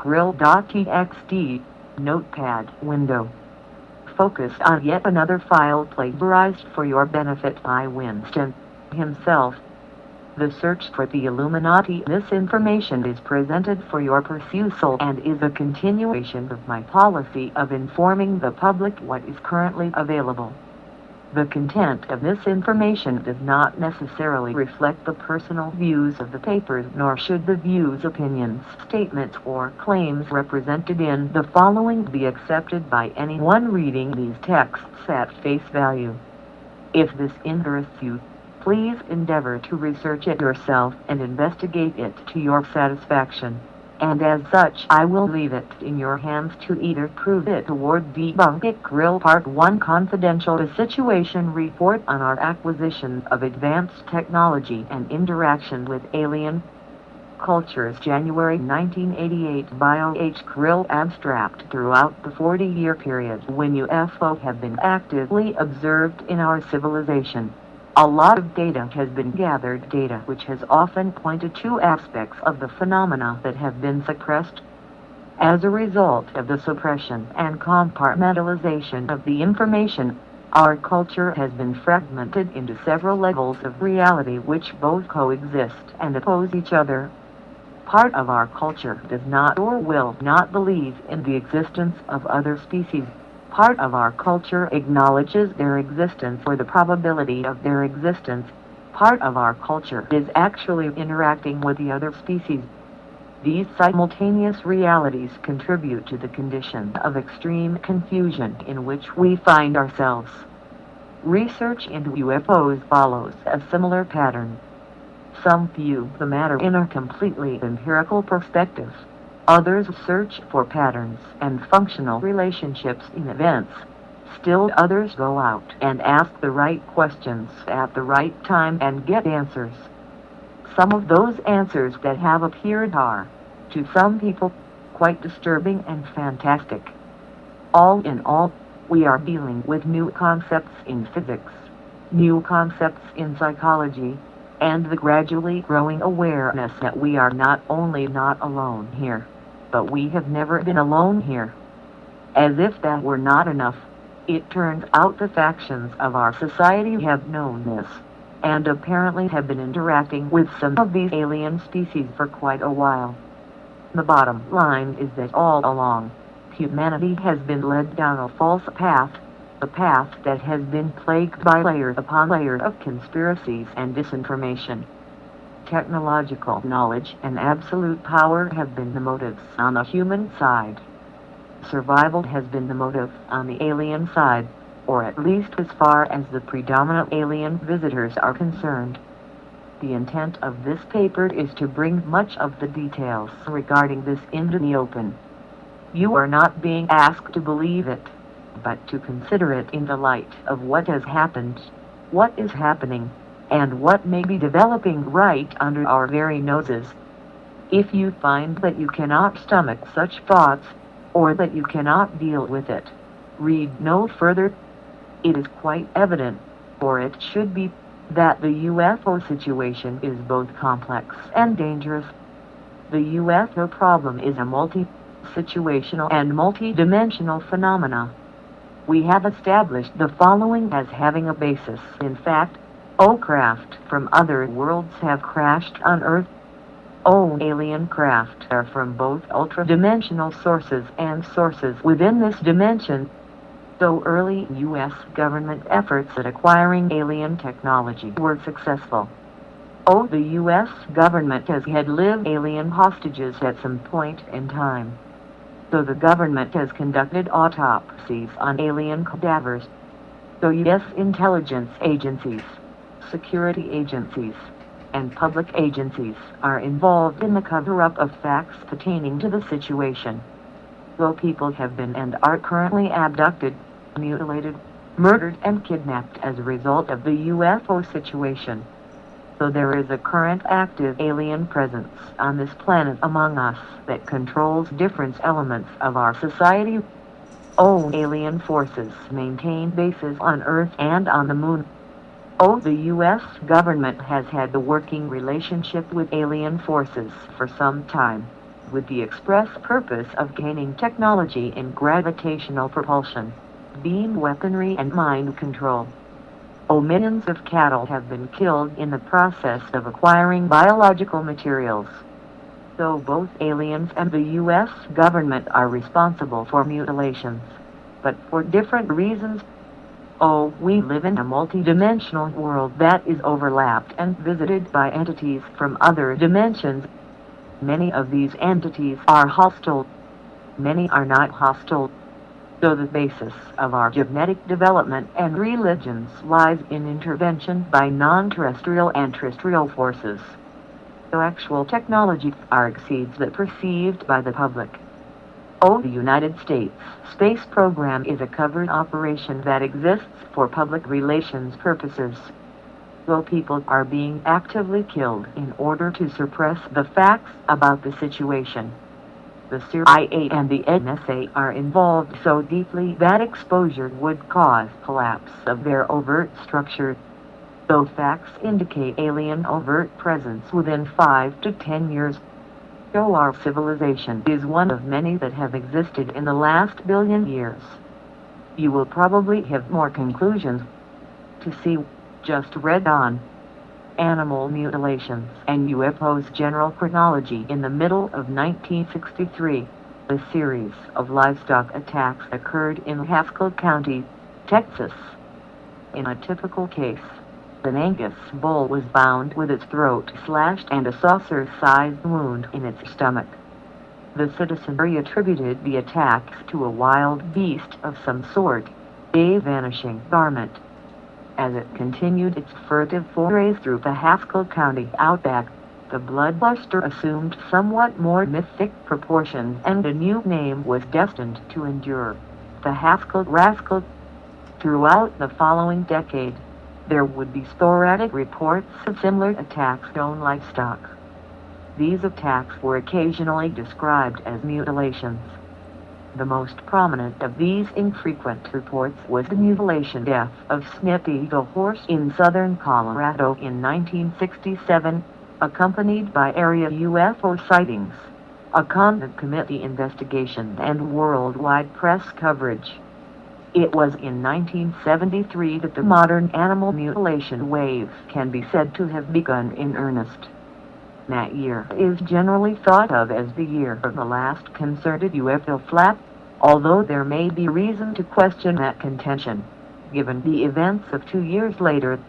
O.H.Kryll.txt notepad window. Focused on yet another file plagiarized for your benefit by Winston himself. The search for the Illuminati. This information is presented for your perusal and is a continuation of my policy of informing the public what is currently available. The content of this information does not necessarily reflect the personal views of the papers, nor should the views, opinions, statements, or claims represented in the following be accepted by anyone reading these texts at face value. If this interests you, please endeavor to research it yourself and investigate it to your satisfaction. And as such, I will leave it in your hands to either prove it or debunk it. O.H.Kryll Part 1 Confidential. The Situation Report on our acquisition of advanced technology and interaction with alien cultures. January 1988 by O.H.Kryll. Abstract. Throughout the 40-year period when UFO have been actively observed in our civilization, a lot of data has been gathered, data which has often pointed to aspects of the phenomena that have been suppressed. As a result of the suppression and compartmentalization of the information, our culture has been fragmented into several levels of reality which both coexist and oppose each other. Part of our culture does not or will not believe in the existence of other species. Part of our culture acknowledges their existence or the probability of their existence. Part of our culture is actually interacting with the other species. These simultaneous realities contribute to the condition of extreme confusion in which we find ourselves. Research into UFOs follows a similar pattern. Some view the matter in a completely empirical perspective. Others search for patterns and functional relationships in events. Still others go out and ask the right questions at the right time and get answers. Some of those answers that have appeared are, to some people, quite disturbing and fantastic. All in all, we are dealing with new concepts in physics, new concepts in psychology, and the gradually growing awareness that we are not only not alone here, but we have never been alone here. As if that were not enough, it turns out the factions of our society have known this, and apparently have been interacting with some of these alien species for quite a while. The bottom line is that all along, humanity has been led down a false path, a path that has been plagued by layer upon layer of conspiracies and disinformation. Technological knowledge and absolute power have been the motives on the human side. Survival has been the motive on the alien side, or at least as far as the predominant alien visitors are concerned. The intent of this paper is to bring much of the details regarding this into the open. You are not being asked to believe it, but to consider it in the light of what has happened, what is happening, and what may be developing right under our very noses. If you find that you cannot stomach such thoughts, or that you cannot deal with it, read no further. It is quite evident, or it should be, that the UFO situation is both complex and dangerous. The UFO problem is a multi-situational and multi-dimensional phenomena. We have established the following as having a basis. In fact, craft from other worlds have crashed on Earth. Alien craft are from both ultra-dimensional sources and sources within this dimension. So early U.S. government efforts at acquiring alien technology were successful. The U.S. government has had live alien hostages at some point in time. So the government has conducted autopsies on alien cadavers. So U.S. intelligence agencies, security agencies, and public agencies are involved in the cover-up of facts pertaining to the situation. Though people have been and are currently abducted, mutilated, murdered, and kidnapped as a result of the UFO situation. So there is a current active alien presence on this planet among us that controls different elements of our society. Alien forces maintain bases on Earth and on the Moon. The U.S. government has had a working relationship with alien forces for some time. with the express purpose of gaining technology in gravitational propulsion, beam weaponry and mind control. Millions of cattle have been killed in the process of acquiring biological materials. So both aliens and the U.S. government are responsible for mutilations, but for different reasons. We live in a multi-dimensional world that is overlapped and visited by entities from other dimensions. Many of these entities are hostile. Many are not hostile. So the basis of our genetic development and religions lies in intervention by non-terrestrial and terrestrial forces. So actual technology far exceeds that perceived by the public. The United States space program is a covert operation that exists for public relations purposes. People are being actively killed in order to suppress the facts about the situation. The CIA and the NSA are involved so deeply that exposure would cause collapse of their overt structure. Though facts indicate alien overt presence within 5 to 10 years, our civilization is one of many that have existed in the last billion years. You will probably have more conclusions to see. Just read on animal mutilations and UFOs general chronology. In the middle of 1963, a series of livestock attacks occurred in Haskell County, Texas. In a typical case, an Angus bull was bound with its throat slashed and a saucer-sized wound in its stomach. The citizenry attributed the attacks to a wild beast of some sort, a vanishing garment. As it continued its furtive forays through the Haskell County outback, the bloodluster assumed somewhat more mythic proportions and a new name was destined to endure: the Haskell Rascal. Throughout the following decade, there would be sporadic reports of similar attacks on livestock. These attacks were occasionally described as mutilations. The most prominent of these infrequent reports was the mutilation death of Snippy the horse in southern Colorado in 1967, accompanied by area UFO sightings, a convent committee investigation and worldwide press coverage. It was in 1973 that the modern animal mutilation wave can be said to have begun in earnest. That year is generally thought of as the year of the last concerted UFO flap, although there may be reason to question that contention, given the events of 2 years later.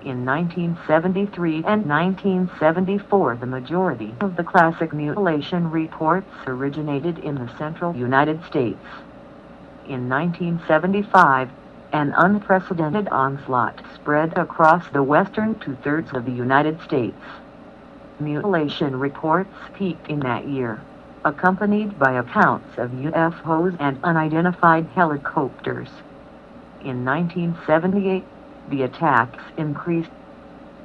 In 1973 and 1974, the majority of the classic mutilation reports originated in the central United States. In 1975, an unprecedented onslaught spread across the western two-thirds of the United States. Mutilation reports peaked in that year, accompanied by accounts of UFOs and unidentified helicopters. In 1978, the attacks increased.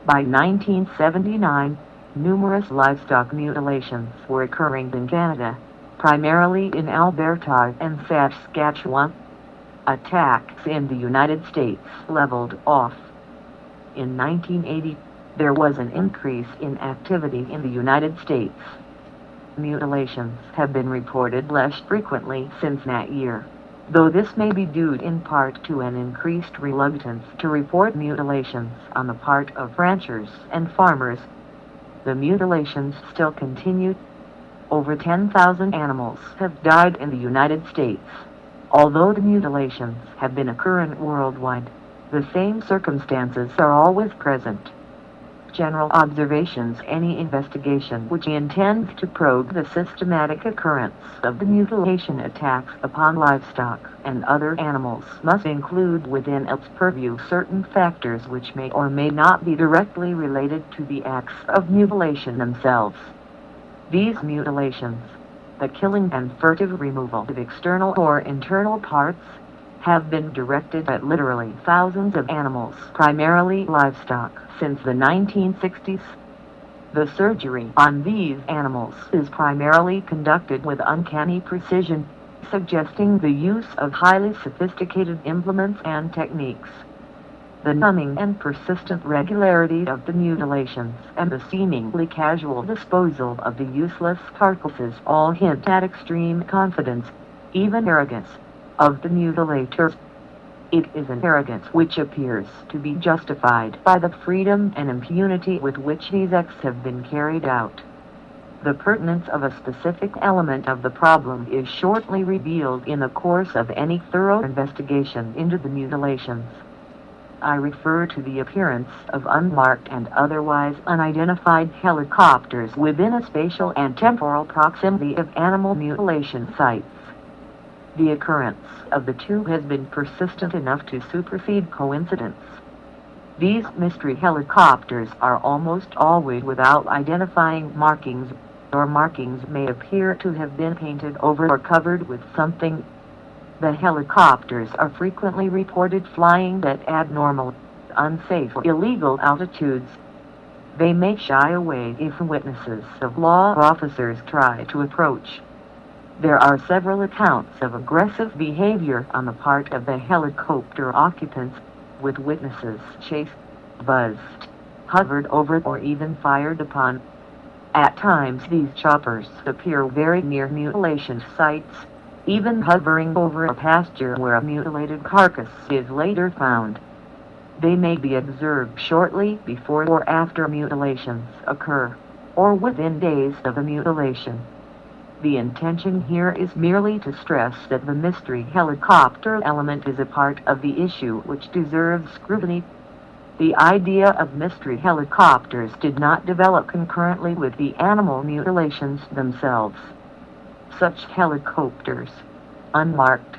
By 1979, numerous livestock mutilations were occurring in Canada, primarily in Alberta and Saskatchewan. Attacks in the United States leveled off. In 1980, there was an increase in activity in the United States. Mutilations have been reported less frequently since that year, though this may be due in part to an increased reluctance to report mutilations on the part of ranchers and farmers. The mutilations still continue. Over 10,000 animals have died in the United States. Although the mutilations have been occurring worldwide, the same circumstances are always present. General observations: any investigation which intends to probe the systematic occurrence of the mutilation attacks upon livestock and other animals must include within its purview certain factors which may or may not be directly related to the acts of mutilation themselves. These mutilations, the killing and furtive removal of external or internal parts, have been directed at literally thousands of animals, primarily livestock, since the 1960s. The surgery on these animals is primarily conducted with uncanny precision, suggesting the use of highly sophisticated implements and techniques. The numbing and persistent regularity of the mutilations and the seemingly casual disposal of the useless carcasses all hint at extreme confidence, even arrogance, of the mutilators. It is an arrogance which appears to be justified by the freedom and impunity with which these acts have been carried out. The pertinence of a specific element of the problem is shortly revealed in the course of any thorough investigation into the mutilations. I refer to the appearance of unmarked and otherwise unidentified helicopters within a spatial and temporal proximity of animal mutilation sites. The occurrence of the two has been persistent enough to supersede coincidence. These mystery helicopters are almost always without identifying markings, or markings may appear to have been painted over or covered with something. The helicopters are frequently reported flying at abnormal, unsafe or illegal altitudes. They may shy away if witnesses of law officers try to approach. There are several accounts of aggressive behavior on the part of the helicopter occupants, with witnesses chased, buzzed, hovered over or even fired upon. At times these choppers appear very near mutilation sites, even hovering over a pasture where a mutilated carcass is later found. They may be observed shortly before or after mutilations occur, or within days of the mutilation. The intention here is merely to stress that the mystery helicopter element is a part of the issue which deserves scrutiny. The idea of mystery helicopters did not develop concurrently with the animal mutilations themselves. Such helicopters, unmarked,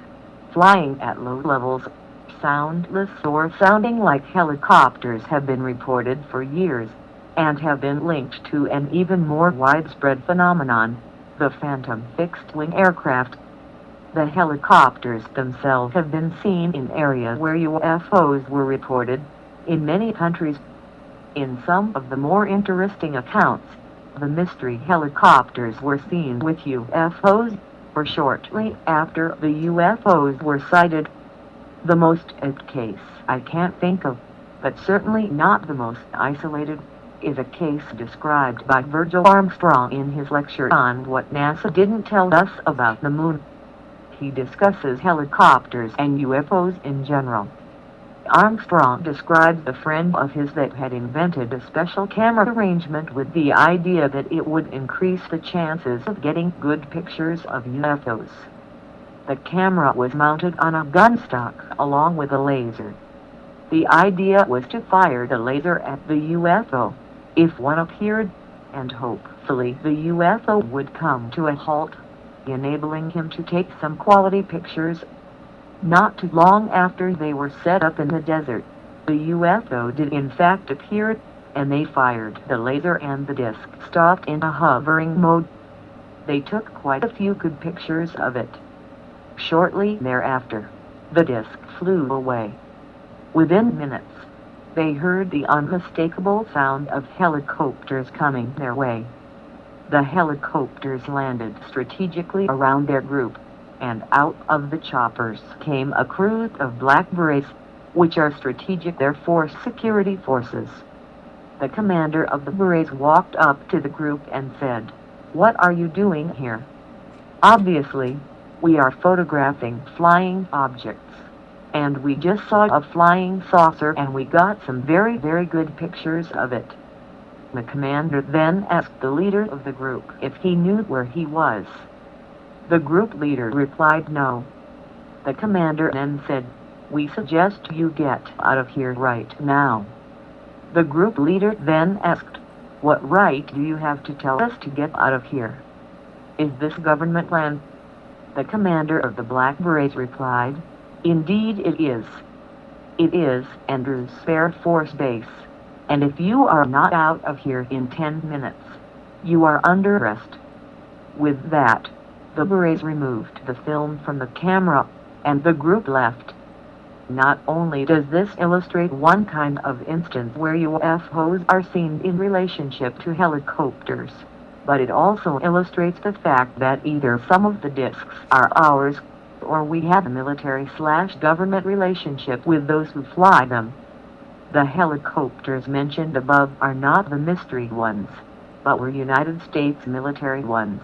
flying at low levels, soundless or sounding like helicopters, have been reported for years, and have been linked to an even more widespread phenomenon, the phantom fixed-wing aircraft. The helicopters themselves have been seen in areas where UFOs were reported, in many countries. In some of the more interesting accounts, the mystery helicopters were seen with UFOs, or shortly after the UFOs were sighted. The most case I can't think of, but certainly not the most isolated, is a case described by Virgil Armstrong in his lecture on What NASA Didn't Tell Us About the Moon. He discusses helicopters and UFOs in general. Armstrong describes a friend of his that had invented a special camera arrangement with the idea that it would increase the chances of getting good pictures of UFOs. The camera was mounted on a gun stock along with a laser. The idea was to fire the laser at the UFO if one appeared, and hopefully the UFO would come to a halt, enabling him to take some quality pictures. Not too long after they were set up in the desert, the UFO did in fact appear, and they fired the laser and the disc stopped in a hovering mode. They took quite a few good pictures of it. Shortly thereafter, the disc flew away. Within minutes, they heard the unmistakable sound of helicopters coming their way. The helicopters landed strategically around their group, and out of the choppers came a crew of black berets, which are strategic Air Force security forces. The commander of the berets walked up to the group and said, "What are you doing here?" "Obviously, we are photographing flying objects, and we just saw a flying saucer and we got some very, very good pictures of it." The commander then asked the leader of the group if he knew where he was. The group leader replied no. The commander then said, "We suggest you get out of here right now." The group leader then asked, "What right do you have to tell us to get out of here? Is this government land?" The commander of the Black Berets replied, "Indeed it is. It is Andrews Air Force Base, and if you are not out of here in 10 minutes, you are under arrest." With that, the Berets removed the film from the camera, and the group left. Not only does this illustrate one kind of instance where UFOs are seen in relationship to helicopters, but it also illustrates the fact that either some of the discs are ours, or we have a military/government relationship with those who fly them. The helicopters mentioned above are not the mystery ones, but were United States military ones.